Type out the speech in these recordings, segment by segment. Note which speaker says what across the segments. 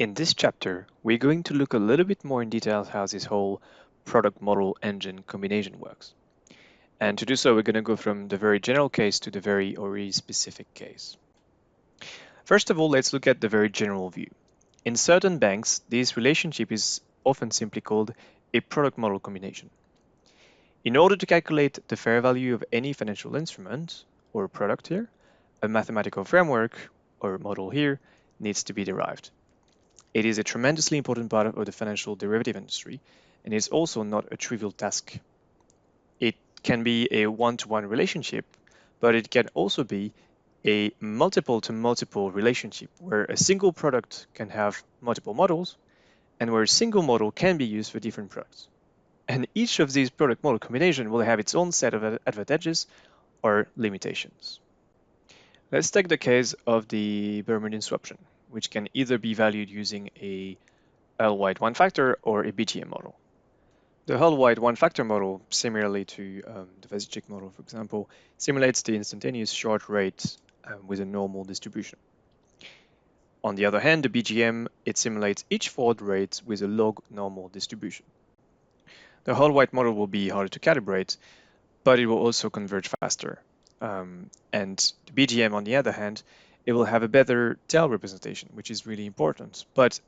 Speaker 1: In this chapter, we're going to look a little bit more in detail how this whole product model engine combination works. And to do so, we're going to go from the very general case to the very specific case. First of all, let's look at the very general view. In certain banks, this relationship is often simply called a product model combination. In order to calculate the fair value of any financial instrument or product here, a mathematical framework or model here needs to be derived. It is a tremendously important part of the financial derivative industry, and it's also not a trivial task. It can be a one-to-one relationship, but it can also be a multiple-to-multiple relationship where a single product can have multiple models and where a single model can be used for different products. And each of these product model combinations will have its own set of advantages or limitations. Let's take the case of the Bermudan swaption, which can either be valued using a L-wide one-factor or a BGM model. The L-wide one-factor model, similarly to the Vasicek model, for example, simulates the instantaneous short rate with a normal distribution. On the other hand, the BGM, it simulates each forward rate with a log normal distribution. The L-wide model will be harder to calibrate, but it will also converge faster. And the BGM, on the other hand, it will have a better tail representation, which is really important. But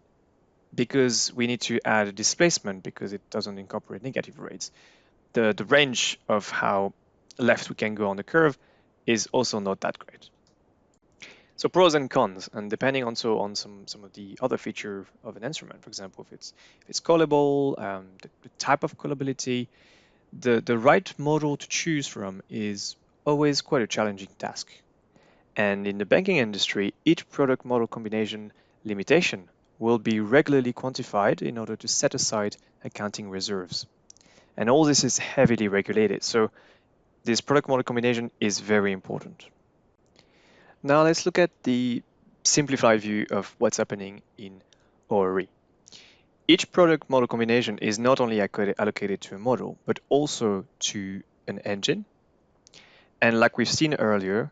Speaker 1: because we need to add a displacement because it doesn't incorporate negative rates, the range of how left we can go on the curve is also not that great. So pros and cons, and depending also on some of the other feature of an instrument, for example, if it's callable, the type of callability, the right model to choose from is always quite a challenging task. And in the banking industry, each product model combination limitation will be regularly quantified in order to set aside accounting reserves. And all this is heavily regulated, so this product model combination is very important. Now let's look at the simplified view of what's happening in ORE. Each product model combination is not only allocated to a model, but also to an engine, and like we've seen earlier,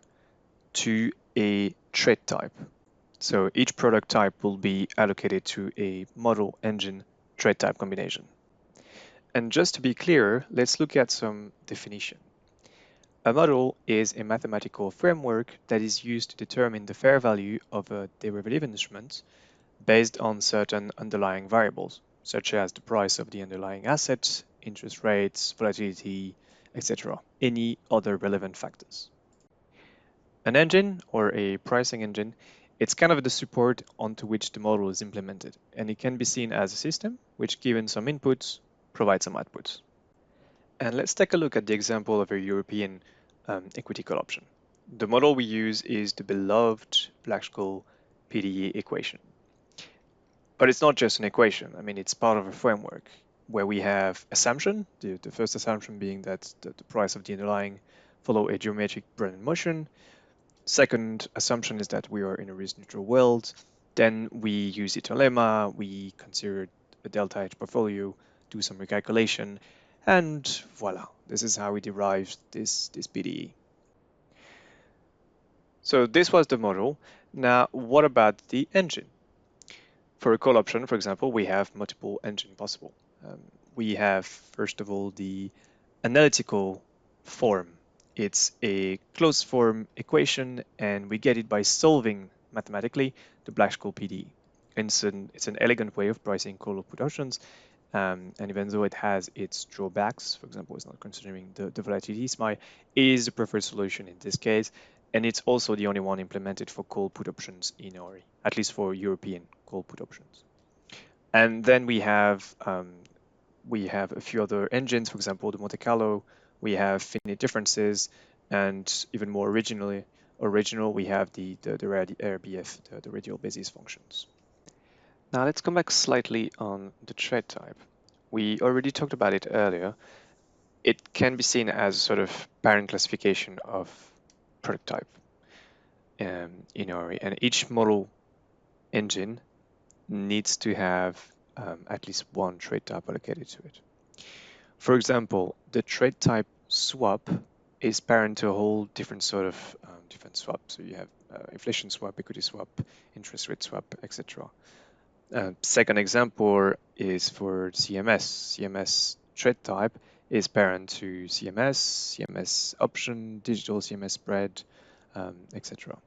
Speaker 1: to a trade type. So each product type will be allocated to a model engine trade type combination. And just to be clear, let's look at some definition. A model is a mathematical framework that is used to determine the fair value of a derivative instrument based on certain underlying variables, such as the price of the underlying asset, interest rates, volatility, etc., any other relevant factors. An engine or a pricing engine, it's kind of the support onto which the model is implemented, and it can be seen as a system which, given some inputs, provides some outputs. And let's take a look at the example of a European equity call option. The model we use is the beloved Black-Scholes PDE equation. But it's not just an equation. I mean, it's part of a framework where we have assumption, the first assumption being that the price of the underlying follow a geometric Bernoulli motion. Second assumption is that we are in a risk-neutral world. Then we use the lemma, we consider a delta H portfolio, do some recalculation, and voila, this is how we derive this PDE. So this was the model. Now, what about the engine? For a call option, for example, we have multiple engine possible. We have, first of all, the analytical form. It's a closed form equation, and we get it by solving mathematically the Black-Scholes PDE. It's an elegant way of pricing call or put options, and even though it has its drawbacks, for example, it's not considering the volatility SMI, is the preferred solution in this case, and it's also the only one implemented for call put options in ORE, at least for European call put options. And then we have a few other engines, for example, the Monte Carlo, we have finite differences, and even more original, we have the RBF, the radial basis functions. Now let's come back slightly on the trade type. We already talked about it earlier. It can be seen as sort of parent classification of product type in ORE, and each model engine needs to have at least one trade type allocated to it. For example, the trade type swap is parent to a whole different sort of different swap. So you have inflation swap, equity swap, interest rate swap, etc. Second example is for CMS. CMS thread type is parent to CMS, CMS option, digital CMS spread, etc.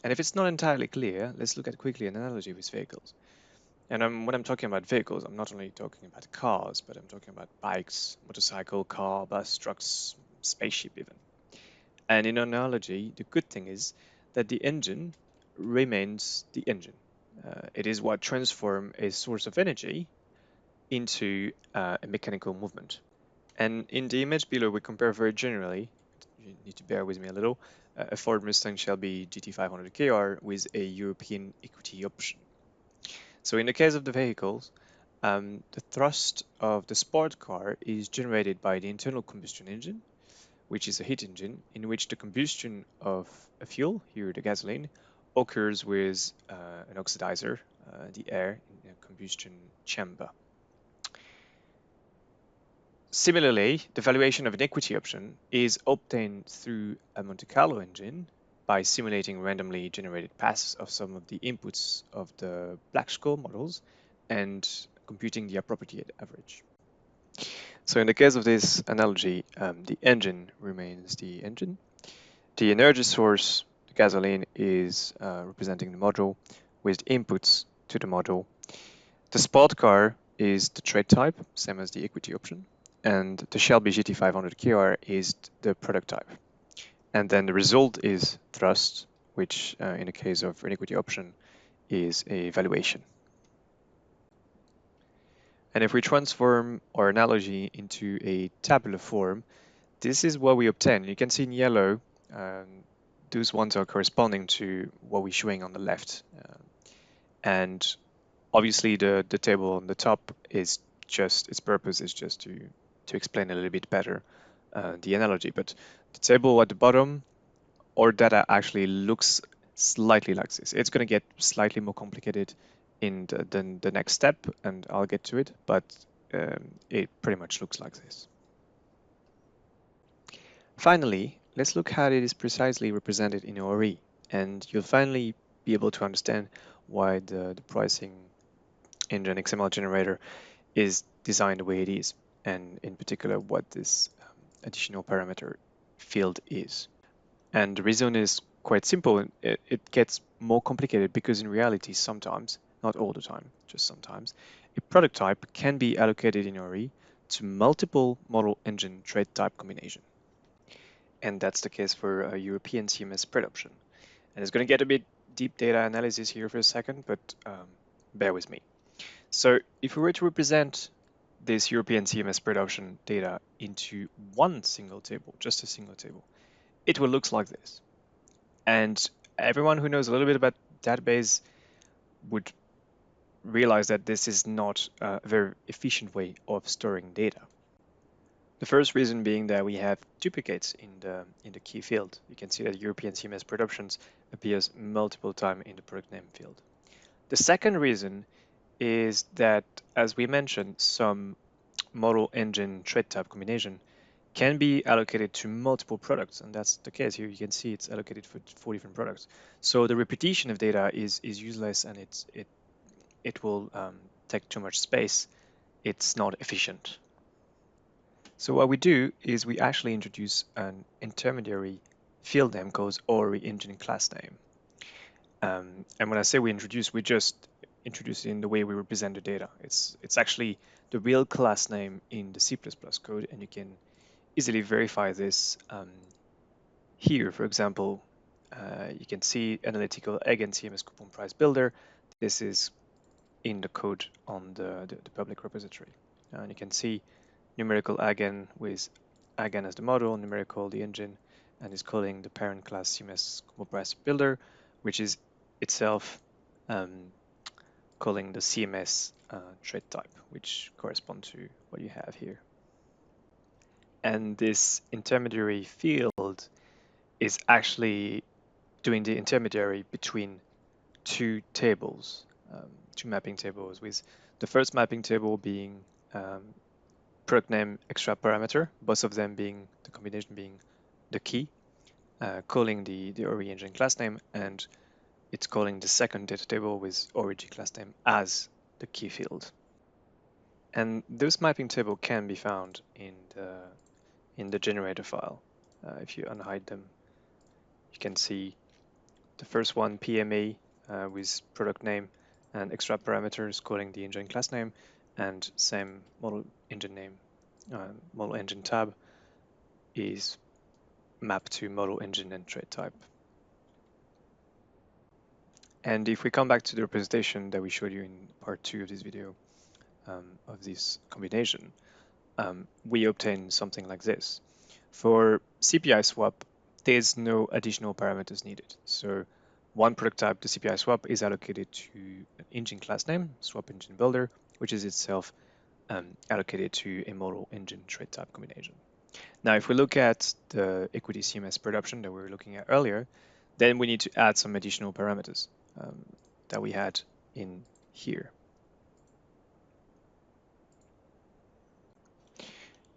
Speaker 1: And if it's not entirely clear, let's look at quickly an analogy with vehicles. And when I'm talking about vehicles, I'm not only talking about cars, but I'm talking about bikes, motorcycle, car, bus, trucks, spaceship even. And in analogy, the good thing is that the engine remains the engine. It is what transforms a source of energy into a mechanical movement. And in the image below, we compare very generally, you need to bear with me a little, a Ford Mustang Shelby GT500 KR with a European equity option. So in the case of the vehicles, the thrust of the sport car is generated by the internal combustion engine, which is a heat engine in which the combustion of a fuel, here the gasoline, occurs with an oxidizer, the air in a combustion chamber. Similarly, the valuation of an equity option is obtained through a Monte Carlo engine by simulating randomly generated paths of some of the inputs of the Black-Scholes models and computing the appropriate average. So in the case of this analogy, the engine remains the engine. The energy source, the gasoline, is representing the module with inputs to the module. The sport car is the trade type, same as the equity option. And the Shelby GT500 KR is the product type. And then the result is thrust, which in the case of an equity option is a valuation. And if we transform our analogy into a tabular form, this is what we obtain. You can see in yellow, those ones are corresponding to what we're showing on the left. And obviously the table on the top is just, its purpose is just to explain a little bit better the analogy. But the table at the bottom, our data actually looks slightly like this. It's going to get slightly more complicated in the next step, and I'll get to it, but it pretty much looks like this. Finally, let's look how it is precisely represented in ORE, and you'll finally be able to understand why the pricing engine XML generator is designed the way it is, and in particular what this additional parameter field is. And the reason is quite simple. It gets more complicated because in reality, sometimes, not all the time, just sometimes, a product type can be allocated in ORE to multiple model engine trade type combination. And that's the case for a European CMS spread option. And it's going to get a bit deep data analysis here for a second, but bear with me. So if we were to represent this European CMS spread option data into one single table, just a single table, it will look like this. And everyone who knows a little bit about database would realize that this is not a very efficient way of storing data. The first reason being that we have duplicates in the key field. You can see that European CMS spread options appears multiple times in the product name field. The second reason is that, as we mentioned, some model engine trade type combination can be allocated to multiple products, and that's the case here. You can see it's allocated for 4 different products. So the repetition of data is useless, and it will take too much space. It's not efficient. So what we do is we actually introduce an intermediary field name called ORE engine class name. And when I say we just introduce it in the way we represent the data. It's actually the real class name in the C++ code, and you can easily verify this here. For example, you can see analytical eigen CMS coupon price builder. This is in the code on the public repository. And you can see numerical eigen with eigen as the model, numerical the engine, and is calling the parent class CMS coupon price builder, which is itself calling the CMS trade type, which correspond to what you have here. And this intermediary field is actually doing the intermediary between two tables, two mapping tables, with the first mapping table being product name extra parameter, both of them being the combination being the key, calling the ORE engine class name, and it's calling the second data table with origin class name as the key field. And this mapping table can be found in the generator file. If you unhide them, you can see the first one, PMA, with product name and extra parameters calling the engine class name, and same model engine name, model engine tab is mapped to model engine and trade type. And if we come back to the representation that we showed you in part 2 of this video of this combination, we obtain something like this. For CPI swap, there's no additional parameters needed. So one product type, the CPI swap, is allocated to an engine class name, swap engine builder, which is itself allocated to a model engine trade type combination. Now, if we look at the equity CMS spread option that we were looking at earlier, then we need to add some additional parameters that we had in here.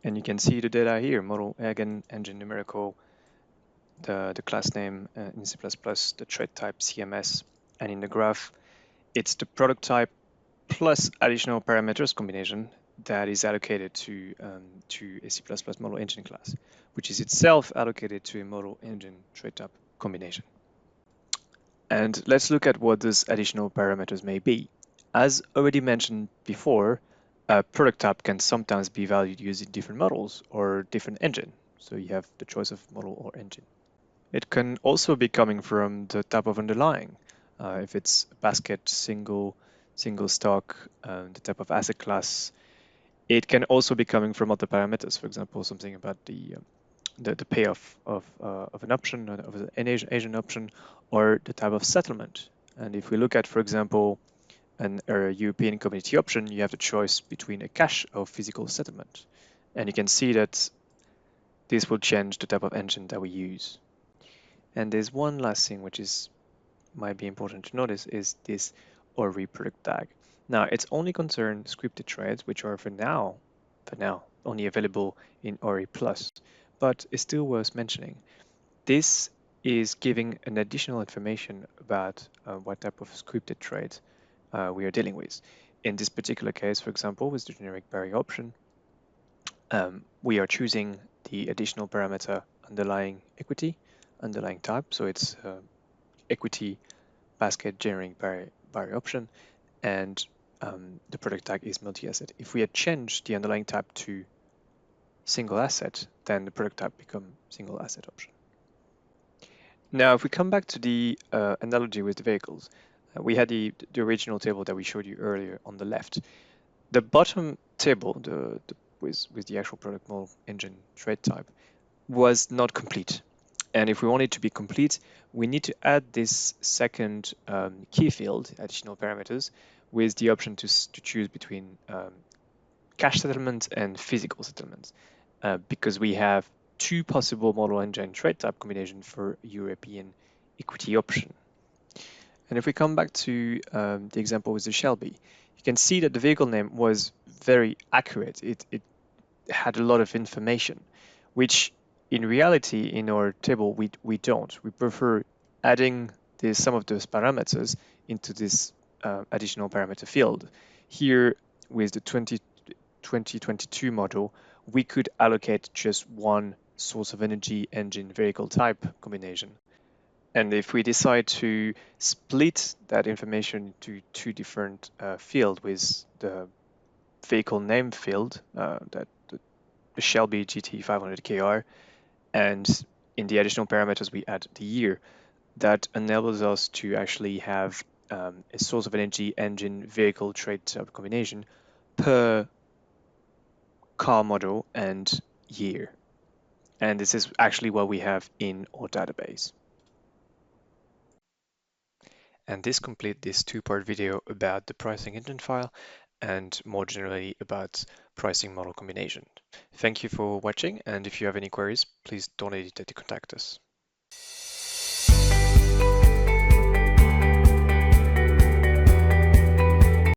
Speaker 1: And you can see the data here, model again, engine numerical, the class name in C++, the trade type CMS, and in the graph, it's the product type plus additional parameters combination that is allocated to a C++ model engine class, which is itself allocated to a model engine trade type combination. And let's look at what those additional parameters may be. As already mentioned before, a product type can sometimes be valued using different models or different engine. So you have the choice of model or engine. It can also be coming from the type of underlying. If it's basket, single stock, the type of asset class. It can also be coming from other parameters. For example, something about the payoff of an option, of an Asian option, or the type of settlement. And if we look at, for example, a European community option, you have the choice between a cash or physical settlement. And you can see that this will change the type of engine that we use. And there's one last thing which might be important to notice is this ORI product tag. Now, it's only concerned scripted trades, which are for now, only available in ORI Plus, but it's still worth mentioning. This is giving an additional information about what type of scripted trades we are dealing with. In this particular case, for example, with the generic barrier option, we are choosing the additional parameter underlying equity, underlying type. So it's equity basket generic barrier option, and the product tag is multi-asset. If we had changed the underlying type to single asset, then the product type become single asset option. Now, if we come back to the analogy with the vehicles, we had the original table that we showed you earlier on the left. The bottom table, with the actual product model engine trade type, was not complete. And if we want it to be complete, we need to add this second key field, additional parameters, with the option to choose between cash settlement and physical settlements, because we have two possible model engine trade type combination for European equity option. And if we come back to the example with the Shelby, you can see that the vehicle name was very accurate. It had a lot of information, which in reality, in our table, we don't. We prefer adding some of those parameters into this additional parameter field. Here, with the 2022 model, we could allocate just one source of energy engine vehicle type combination. And if we decide to split that information into two different fields with the vehicle name field, that the Shelby GT 500 KR, and in the additional parameters we add the year, that enables us to actually have a source of energy engine vehicle trade type combination per car model and year. And this is actually what we have in our database. And this completes this two-part video about the pricing engine file and more generally about pricing model combination. Thank you for watching, and if you have any queries, please don't hesitate to contact us.